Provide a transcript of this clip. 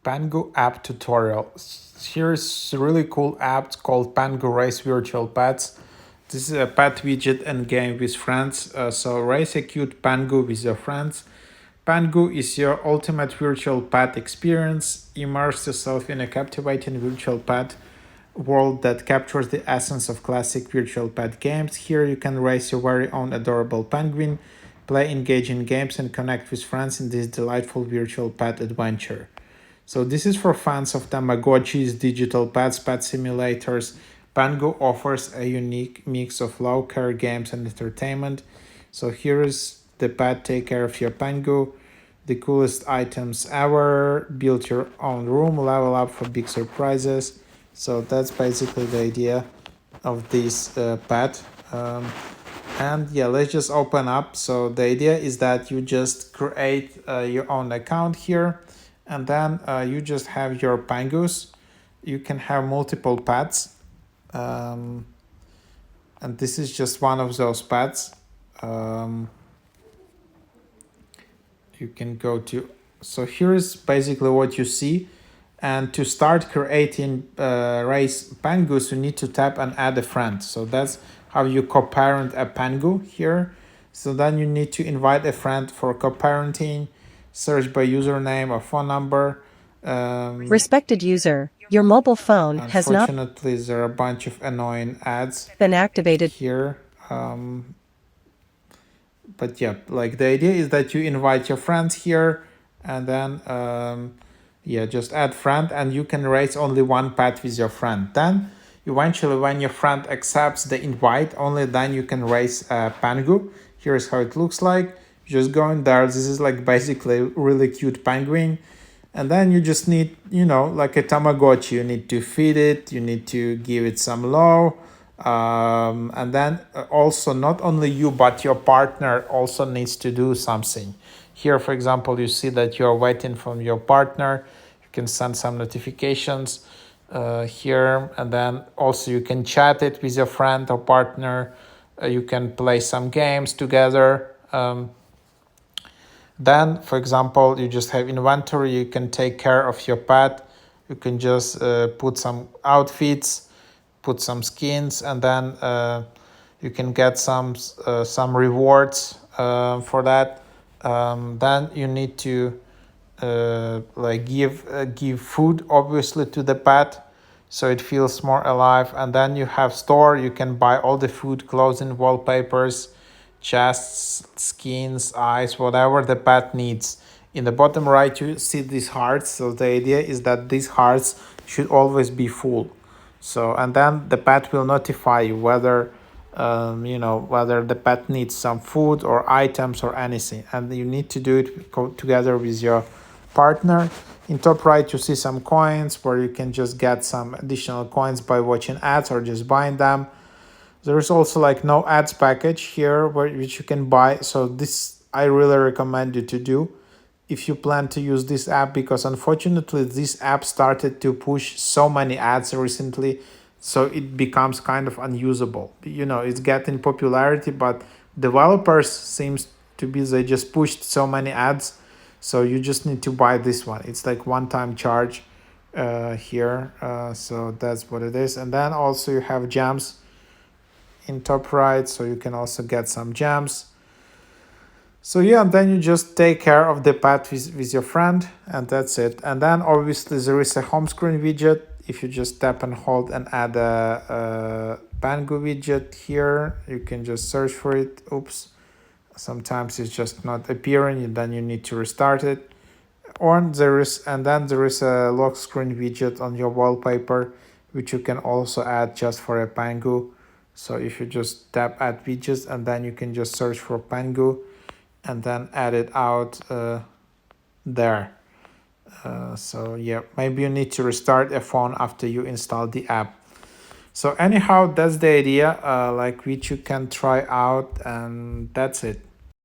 Pengu App tutorial. Here's a really cool app called Pengu Race Virtual Pets. This is a pet widget and game with friends. So race a cute Pengu with your friends. Pengu is your ultimate virtual pet experience. Immerse yourself in a captivating virtual pet world that captures the essence of classic virtual pet games. Here you can raise your very own adorable penguin, play engaging games, and connect with friends in this delightful virtual pet adventure. So this is for fans of Tamagotchis, digital pets, pet simulators. Pengu offers a unique mix of low-care games and entertainment. So here is the pet take care of your Pengu. The coolest items ever. Build your own room, level up for big surprises. So that's basically the idea of this pet. And yeah, let's just open up. So the idea is that you just create your own account here, and then you just have your Pengus. You can have multiple pets, and this is just one of those pets. You can go to, so here's basically what you see. And to start creating race Pengus, you need to tap and add a friend. So that's how you co-parent a Pengu here. So then you need to invite a friend for co-parenting, search by username or phone number. Respected user, your mobile phone has not Unfortunately, there are a bunch of annoying ads been activated here. But yeah, like the idea is that you invite your friends here, and then yeah, just add friend, and you can raise only one pet with your friend. Then eventually when your friend accepts the invite, only then you can raise a Pengu. Here's how it looks like. You just go in there. This is like basically a really cute penguin. And then you just need, like a Tamagotchi, you need to feed it, you need to give it some love. And then also not only you, but your partner also needs to do something. Here, for example, you see that you're waiting from your partner. You can send some notifications here, and then also you can chat it with your friend or partner. You can play some games together. Then, for example, you just have inventory. You can take care of your pet. You can just put some outfits, put some skins, and then you can get some rewards for that. Then you need to like give food obviously to the pet, so it feels more alive. And then you have store. You can buy all the food, clothing, wallpapers, chests, skins, eyes, whatever the pet needs. In the bottom right, you see these hearts. So the idea is that these hearts should always be full. So, and then the pet will notify you whether, whether the pet needs some food or items or anything. And you need to do it together with your partner. In top right, you see some coins where you can just get some additional coins by watching ads or just buying them. There's also like no ads package here which you can buy. So this I really recommend you to do if you plan to use this app, because unfortunately this app started to push so many ads recently, so it becomes kind of unusable. It's getting popularity, but developers seems to be, they just pushed so many ads. So you just need to buy this one. It's like one-time charge here. So that's what it is. And then also you have gems in top right, so you can also get some gems. So yeah, and then you just take care of the pet with your friend, and that's it. And then obviously there is a home screen widget. If you just tap and hold and add a Pengu widget here, you can just search for it. Oops, sometimes it's just not appearing, and then you need to restart it. And then there is a lock screen widget on your wallpaper, which you can also add just for a Pengu. So if you just tap add widgets, and then you can just search for Pengu and then add it out there. So yeah, maybe you need to restart a phone after you install the app. So anyhow, that's the idea, like which you can try out, and that's it.